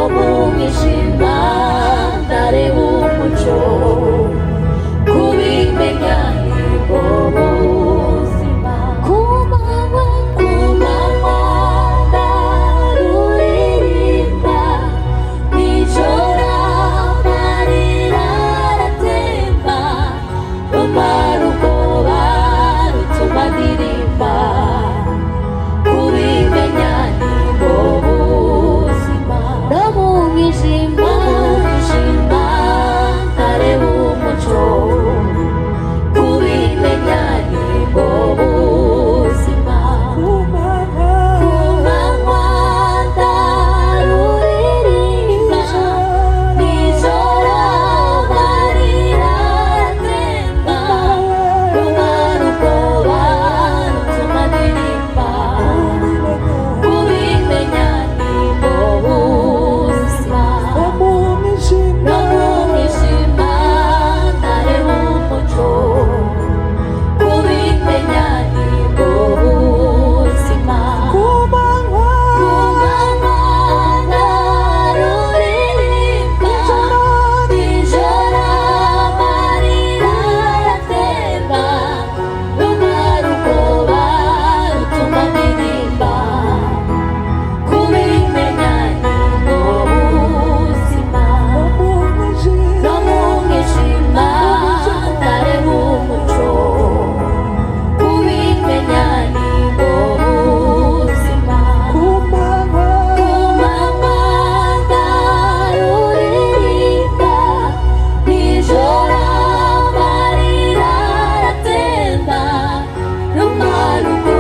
umwijima ndareba umucyo kubimenya nibwo buzima ku manywa ndaruririmba nijoro amarira aratemba rumara ubwoba rutuma ndirimba kubimenya nibwo buzima no mu mwijima ndareba umucyo kubimenya nibwo buzima ku manywa ndaruririmba nijoro amarira aratemba rumara ubwoba rutuma ndirimba kubimenya nibwo buzima no mu mwijima ndareba umucyo kubimenya nibwo buzima ku manywa ndaruririmba nijoro amarira aratemba rumara ubwoba rutuma ndirimba kubimenya nibwo buzima no mu mwijima ndareba umucyo kubimenya nibwo buzima ku manywa ndaruririmba nijoro amarira aratemba rumara ubwoba